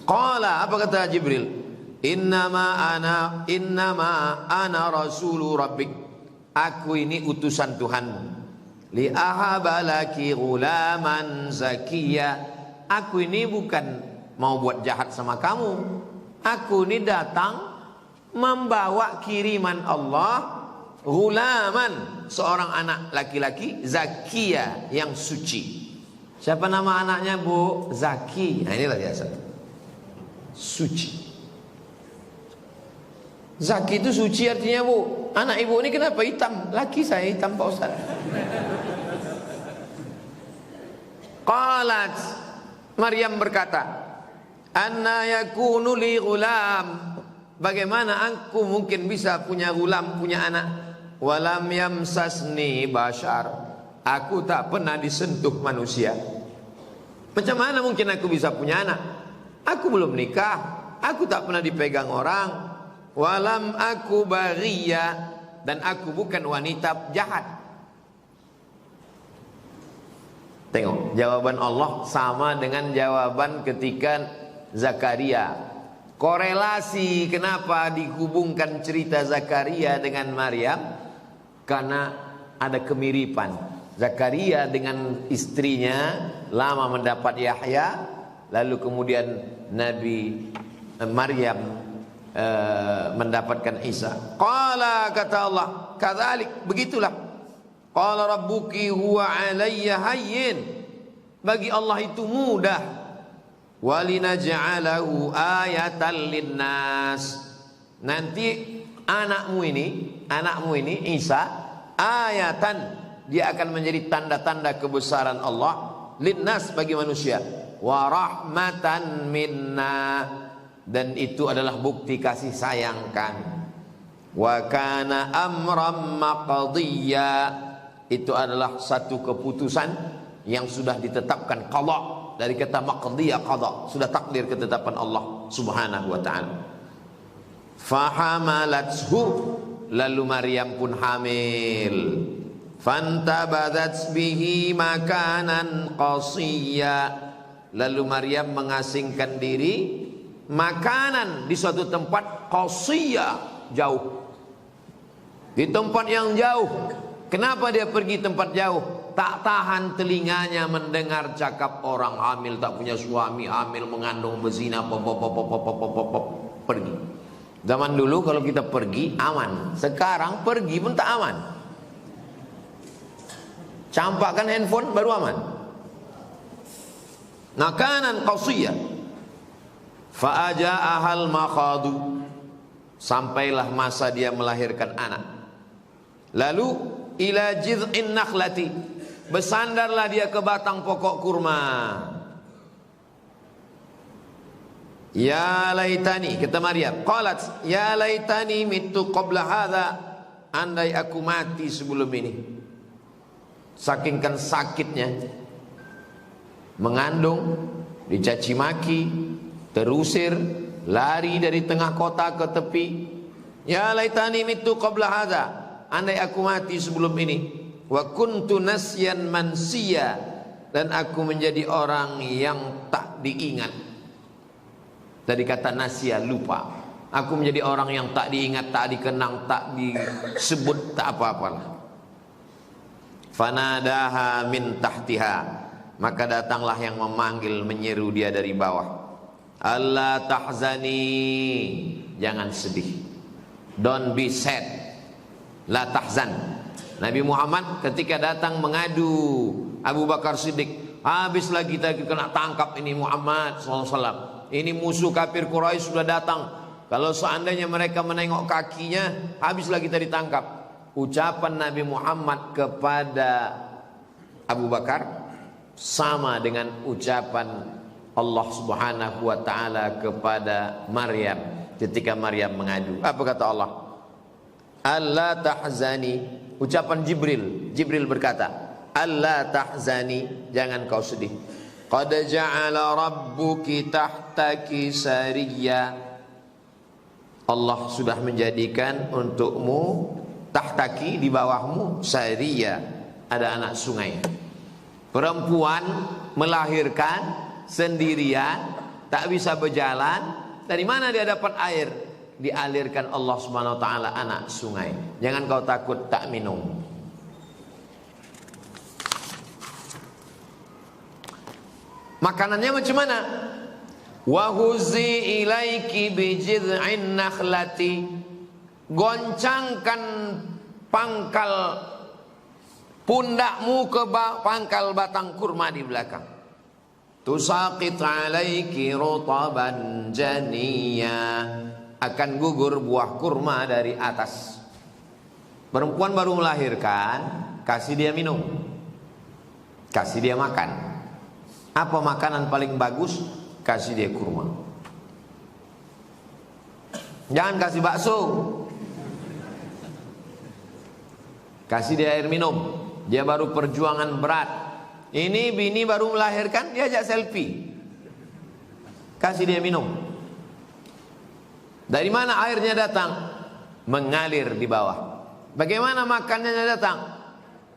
Qala, apa kata Jibril? Innama ana rasulu rabbik. Aku ini utusan Tuhanmu. Li ahabalaki ghulaman zakiyya. Aku ini bukan mau buat jahat sama kamu. Aku ini datang membawa kiriman Allah, ghulaman, seorang anak laki-laki, zakiyya, yang suci. Siapa nama anaknya, Bu? Zaki. Nah, inilah biasa. Suci. Zaki itu suci artinya, Bu. Anak ibu ini kenapa hitam? Laki saya hitam, Pak Ustaz. Qalat, Maryam berkata, anna yakunu li ghulam. Bagaimana aku mungkin bisa punya ghulam, punya anak? Walam yamsasni bashar. Aku tak pernah disentuh manusia. Macam mana mungkin aku bisa punya anak? Aku belum nikah, aku tak pernah dipegang orang. Walam aku baghiyya, dan aku bukan wanita jahat. Tengok, jawaban Allah sama dengan jawaban ketika Zakaria. Korelasi kenapa dihubungkan cerita Zakaria dengan Maryam? Karena ada kemiripan. Zakaria dengan istrinya lama mendapat Yahya, lalu kemudian Nabi Maryam mendapatkan Isa. Qala, kata Allah, kadzalik, begitulah. Qala rabbuki huwa alayya hayyin. Bagi Allah itu mudah. Walinaj'alahu ayatan linnas. Nanti anakmu ini Isa ayatan, dia akan menjadi tanda-tanda kebesaran Allah linnas, bagi manusia, wa rahmatan minna, dan itu adalah bukti kasih sayang kami, wa kana amram maqdiya, itu adalah satu keputusan yang sudah ditetapkan, qada, dari kata maqdiya, qada, sudah takdir ketetapan Allah Subhanahu wa taala. Fahamalathu, lalu Maryam pun hamil. Fantabadzat bihi makanan qasiyya, lalu Maryam mengasingkan diri makanan di suatu tempat qasiyya, jauh, di tempat yang jauh. Kenapa dia pergi tempat jauh? Tak tahan telinganya mendengar cakap orang hamil, tak punya suami, hamil, mengandung, berzina, pergi. Zaman dulu kalau kita pergi aman, sekarang pergi pun tak aman. Campakkan handphone baru aman. Makanan qasiyah. Fa'aja'ahal makhadu, sampailah masa dia melahirkan anak. Lalu ila jiz'in nakhlati, bersandarlah dia ke batang pokok kurma. Ya laitani, kata Maryam, qalat ya laitani mittu qabla hadha, andai aku mati sebelum ini. Saking kan sakitnya mengandung, dicaci maki, terusir, lari dari tengah kota ke tepi. Ya laitani mittu qabla hadha, andai aku mati sebelum ini. Wa kuntu nasyan mansiya, dan aku menjadi orang yang tak diingat. Dari kata nasya, lupa. Aku menjadi orang yang tak diingat, tak dikenang, tak disebut, tak apa-apalah. Fanadaha min tahtiha, maka datanglah yang memanggil, menyeru dia dari bawah. Allah tahzani, jangan sedih. Don't be sad. La tahzan. Nabi Muhammad ketika datang mengadu Abu Bakar Siddiq, habislah kita kena tangkap ini Muhammad SAW. Ini musuh kafir Quraisy sudah datang. Kalau seandainya mereka menengok kakinya, habislah kita ditangkap. Ucapan Nabi Muhammad kepada Abu Bakar sama dengan ucapan Allah Subhanahu wa taala kepada Maryam ketika Maryam mengadu. Apa kata Allah? Allah tahzani. Ucapan Jibril berkata, Allah tahzani, jangan kau sedih. Qad ja'ala rabbuki tahtaki sariyya, Allah sudah menjadikan untukmu tahtaki, di bawahmu, sariyya, ada anak sungai. Perempuan melahirkan sendirian, tak bisa berjalan, dari mana dia dapat air? Dialirkan Allah Subhanahu wa taala anak sungai. Jangan kau takut tak minum. Makanannya macam mana? Wa huzi ilaiki bijid'in nakhlati, goncangkan pangkal pundakmu ke pangkal batang kurma di belakang. Tusaqit alaiki rutaban janiyya, akan gugur buah kurma dari atas. Perempuan baru melahirkan, kasih dia minum, kasih dia makan. Apa makanan paling bagus? Kasih dia kurma. Jangan kasih bakso. Kasih dia air minum. Dia baru perjuangan berat. Ini bini baru melahirkan, diajak selfie. Kasih dia minum. Dari mana airnya datang? Mengalir di bawah. Bagaimana makanannya datang?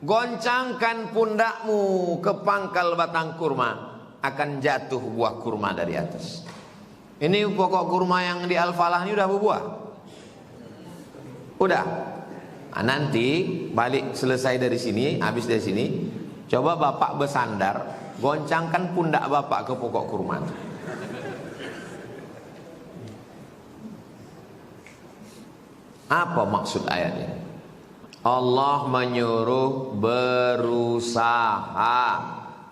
Goncangkan pundakmu ke pangkal batang kurma, akan jatuh buah kurma dari atas. Ini pokok kurma yang di Al-Falah ini udah berbuah. Udah. Nah, nanti balik selesai dari sini, habis dari sini, coba bapak bersandar, goncangkan pundak bapak ke pokok kurma. Apa maksud ayatnya? Allah menyuruh berusaha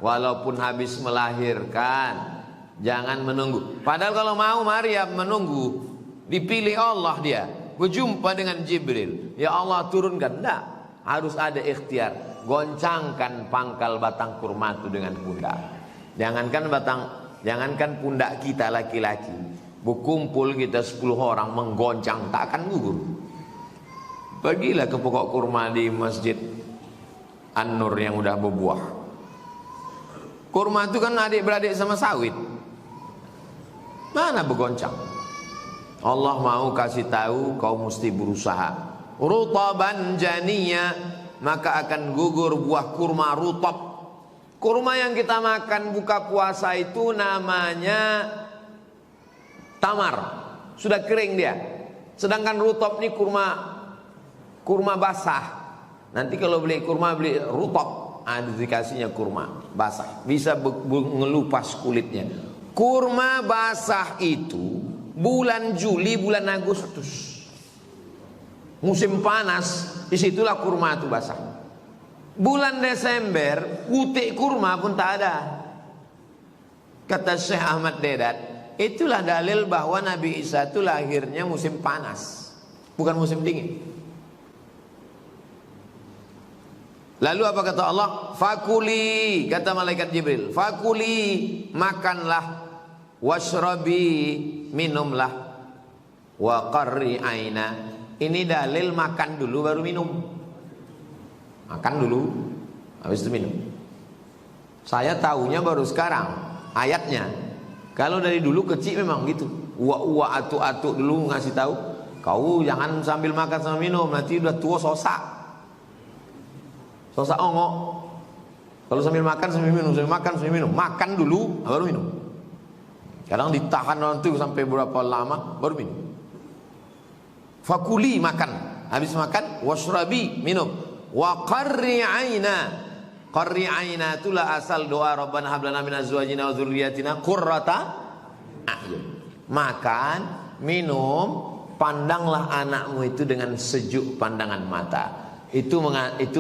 walaupun habis melahirkan, jangan menunggu. Padahal kalau mau Maryam menunggu, dipilih Allah dia. berjumpa dengan Jibril. Ya Allah turunkan. Enggak, harus ada ikhtiar. Goncangkan pangkal batang kurma itu dengan pundak. Jangankan pundak kita laki-laki, berkumpul kita 10 orang menggoncang tak akan gugur. Pergilah ke pokok kurma di Masjid An-Nur yang udah berbuah. Kurma itu kan adik-beradik sama sawit. Mana bergoncang? Allah mau kasih tahu kau mesti berusaha. Rutaban janiyya, maka akan gugur buah kurma rutab. Kurma yang kita makan buka puasa itu namanya tamar, sudah kering dia. Sedangkan rutab ini kurma basah. Nanti kalau beli kurma beli rutab, ada dikasihnya kurma basah, bisa ngelupas kulitnya. Kurma basah itu bulan Juli, bulan Agustus, musim panas, disitulah kurma itu basah. Bulan Desember, butik kurma pun tak ada. Kata Syekh Ahmad Dedat, itulah dalil bahwa Nabi Isa itu lahirnya musim panas, bukan musim dingin. Lalu apa kata Allah? Fakuli, kata malaikat Jibril, fakuli, makanlah, washrabi, minumlah, wa qarri aina. Ini dalil makan dulu baru minum. Makan dulu, habis itu minum. Saya tahunya baru sekarang ayatnya. Kalau dari dulu kecil memang gitu. Uwa atuk dulu ngasih tahu, kau jangan sambil makan sama minum, nanti udah tua sosak. Sosak ongok. Kalau sambil makan sambil minum, sambil makan sambil minum. Makan dulu baru minum. Kadang ditahan nanti sampai berapa lama baru minum. Fakuli, makan. Habis makan, washrabi, minum. Wa qarri aina. Qarri aina itulah asal doa Rabbana hab lana min azwajina wa dzurriyyatina qurrata a'yun. Makan, minum, pandanglah anakmu itu dengan sejuk pandangan mata. Itu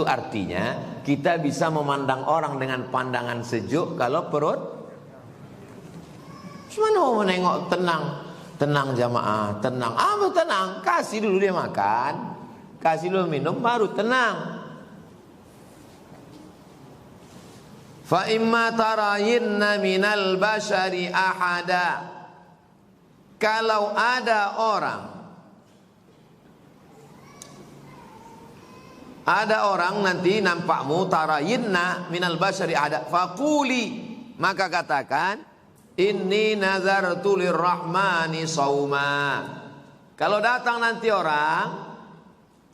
artinya kita bisa memandang orang dengan pandangan sejuk kalau perut. Cuma mau menengok tenang jamaah, tenang. Tenang, kasih dulu dia makan, kasih dulu minum, baru tenang. Fa imma tarayinna minal bashari ahada. Kalau ada orang nanti nampakmu, tarayinna minal bashari ahada, faquli, maka katakan inni nazartu lirrahmani sauma. Kalau datang nanti orang,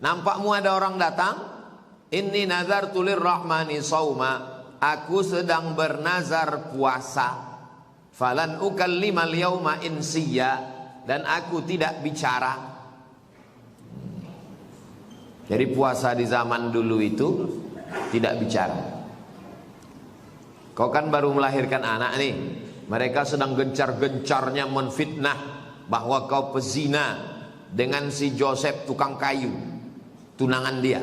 nampakmu ada orang datang, inni nazartu lirrahmani sauma, aku sedang bernazar puasa. Falan ukallimal yauma insiya, dan aku tidak bicara. Jadi puasa di zaman dulu itu tidak bicara. Kau kan baru melahirkan anak nih, mereka sedang gencar-gencarnya menfitnah bahwa kau pezina dengan si Joseph tukang kayu, tunangan dia.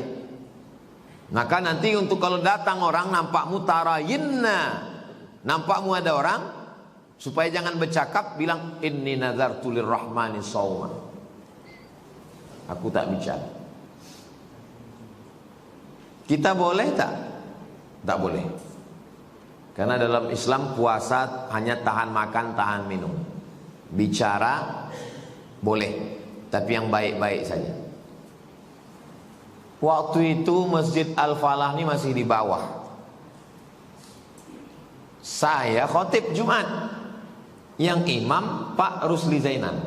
Maka nanti untuk kalau datang orang nampakmu tarayinna, nampakmu ada orang, supaya jangan bercakap, bilang inni nazartu lirrahmani shauma, aku tak bicara. Kita boleh tak? Tak boleh. Karena dalam Islam puasa hanya tahan makan, tahan minum. Bicara boleh, tapi yang baik-baik saja. Waktu itu Masjid Al-Falah ini masih di bawah. Saya khotib Jumat, yang imam Pak Rusli Zainan.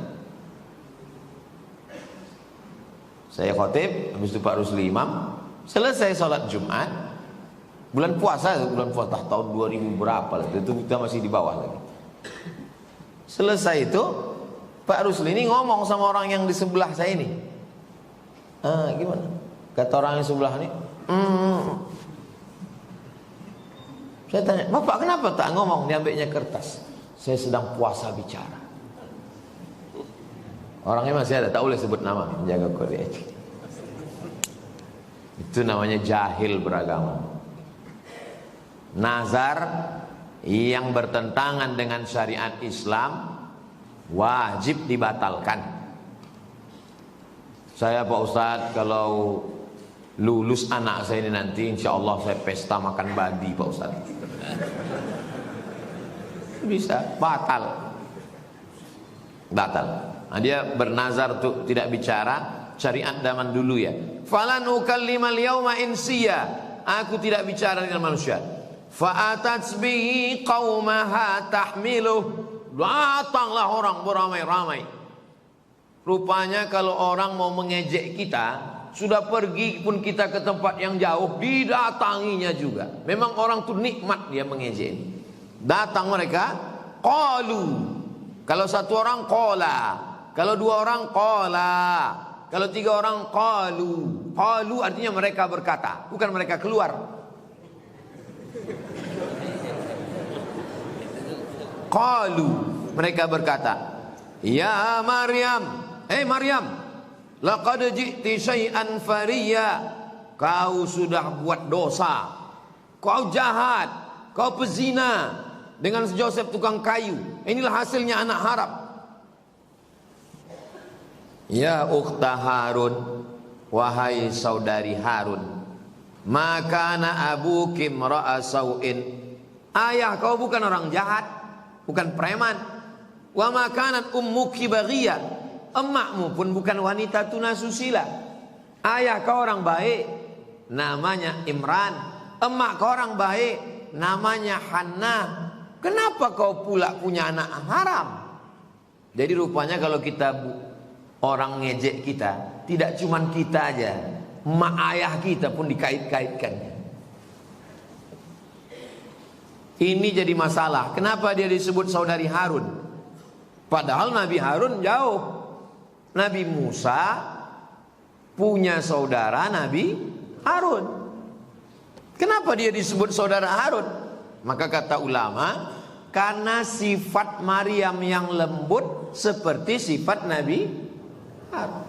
Saya khotib, habis itu Pak Rusli imam. Selesai sholat Jumat, bulan puasa tahun 2000 berapa lah, itu kita masih di bawah lagi. Selesai itu Pak Rusli ini ngomong sama orang yang di sebelah saya ini. Gimana? Kata orang yang sebelah ini, saya tanya, Bapak kenapa tak ngomong? Diambilnya kertas. Saya sedang puasa bicara. Orangnya masih ada, tak boleh sebut nama, menjaga kode etik. Itu namanya jahil beragama. Nazar yang bertentangan dengan syariat Islam wajib dibatalkan. Saya Pak Ustadz kalau lulus anak saya ini nanti insya Allah saya pesta makan babi Pak Ustadz. Bisa, batal. Nah, dia bernazar tuh tidak bicara syariat zaman dulu ya. Falan ukallimal yauma insiya, aku tidak bicara dengan manusia. Fa'atat bihi qaumaha tahmiluh, datanglah orang beramai-ramai. Rupanya kalau orang mau mengejek kita, sudah pergi pun kita ke tempat yang jauh, didatanginya juga. Memang orang tuh nikmat dia mengejek. Datang mereka, qalu. Kalau satu orang qala, kalau dua orang qala, kalau tiga orang qalu. Qalu artinya mereka berkata, bukan mereka keluar. Qalu, mereka berkata, ya Maryam, Maryam, laqad ji'ti syai'an fariya. Kau sudah buat dosa, kau jahat, kau pezina dengan Joseph tukang kayu. Inilah hasilnya anak haram. Ya ukhta Harun, wahai saudari Harun, maka na abuki imra'a sau'in. Ayah kau bukan orang jahat, bukan preman. Wa makanat ummuki baghiyah. Emakmu pun bukan wanita tunasusila. Ayah kau orang baik, namanya Imran. Emak kau orang baik, namanya Hannah. Kenapa kau pula punya anak haram? Jadi rupanya kalau kita orang ngejek kita, tidak cuman kita aja, emak ayah kita pun dikait-kaitkan. Ini jadi masalah. Kenapa dia disebut saudari Harun? Padahal Nabi Harun jauh. Nabi Musa punya saudara Nabi Harun. Kenapa dia disebut saudara Harun? Maka kata ulama, karena sifat Maryam yang lembut seperti sifat Nabi Harun.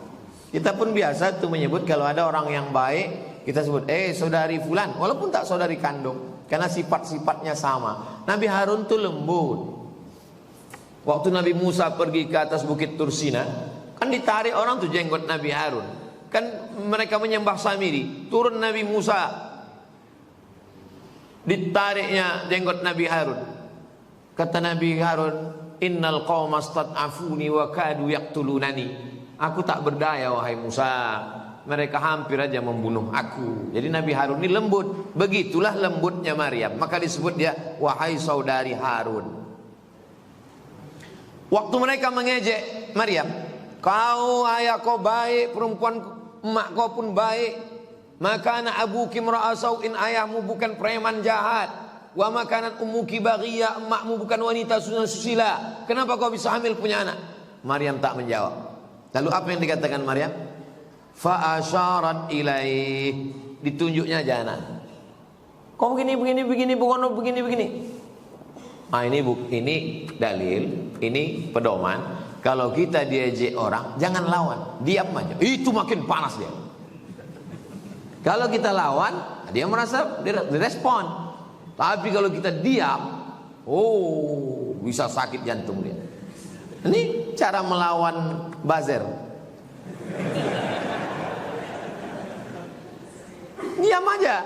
Kita pun biasa tuh menyebut kalau ada orang yang baik, kita sebut saudari fulan, walaupun tak saudari kandung, karena sifat-sifatnya sama. Nabi Harun tuh lembut. Waktu Nabi Musa pergi ke atas bukit Tursina, kan ditarik orang tuh jenggot Nabi Harun. Kan mereka menyembah Samiri. Turun Nabi Musa, ditariknya jenggot Nabi Harun. Kata Nabi Harun, innal qauma stad'afuni wa kadu yaqtulunani. Aku tak berdaya wahai Musa, mereka hampir aja membunuh aku. Jadi Nabi Harun ini lembut. Begitulah lembutnya Maryam. Maka disebut dia wahai saudari Harun. Waktu mereka mengejek Maryam, kau ayah kau baik, perempuan emak kau pun baik. Maka anak abuki imra'a sau'in, ayahmu bukan preman jahat. Wa makanat ummuki baghiyah, emakmu bukan wanita susila. Kenapa kau bisa hamil punya anak? Maryam tak menjawab. Lalu apa yang dikatakan Maryam? Fa asyarat ilaih, ditunjuknya aja anak. Kau begini. Ah, ini dalil, ini pedoman. Kalau kita diejek orang, jangan lawan, diam aja. Itu makin panas dia. Kalau kita lawan, dia merasa direspon. Tapi kalau kita diam, bisa sakit jantung dia. Ini cara melawan buzzer. Diam aja.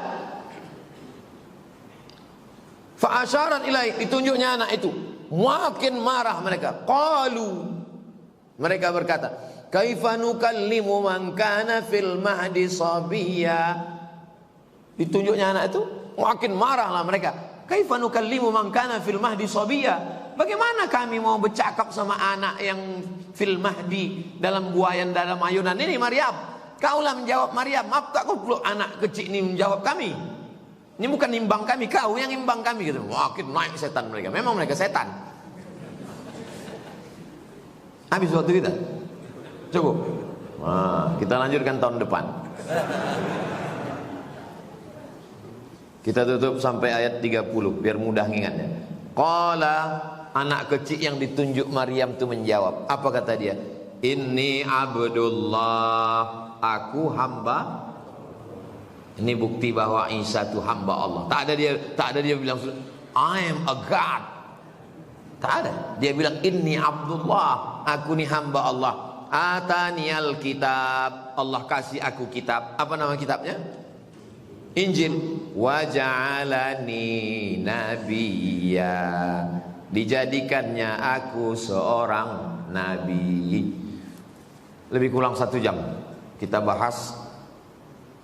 Fa asyarat ilaih, ditunjuknya anak itu. Makin marah mereka. Qalu, mereka berkata, kaifa nukallimu man kana fil mahdi sabiyya. Ditunjuknya anak itu, makin marahlah mereka. Kaifa nukallimu man kana fil mahdi sabiyya. Bagaimana kami mau bercakap sama anak yang fil mahdi, dalam buayan, dalam ayunan ini Maryam? Kaulah menjawab Maryam. Maaf tak kau peluk anak kecil ini menjawab kami. Ini bukan nimbang kami, kau yang nimbang kami gitu. Makin naik setan mereka. Memang mereka setan. Habis waktu kita. Cukup. Nah, kita lanjutkan tahun depan. Kita tutup sampai ayat 30 biar mudah ingatnya. Qala, anak kecil yang ditunjuk Maryam itu menjawab. Apa kata dia? Inni abdullah, aku hamba. Ini bukti bahwa Isa itu hamba Allah. Tak ada dia bilang I am a God. Tak ada. Dia bilang inni abdullah, aku ni hamba Allah. Ataniyal kitab, Allah kasih aku kitab. Apa nama kitabnya? Injil. Wa ja'alani nabiyya, dijadikannya aku seorang nabi. Lebih kurang 1 jam kita bahas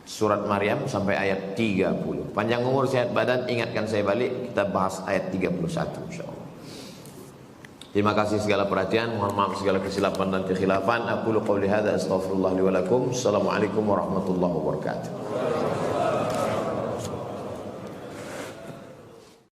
surat Maryam sampai ayat 30. Panjang umur sehat badan, ingatkan saya balik, kita bahas ayat 31 insyaallah. Terima kasih segala perhatian, mohon maaf segala kesilapan dan kekhilafan. Aku qouli hadza astaghfirullah li wa lakum. Assalamualaikum warahmatullahi wabarakatuh.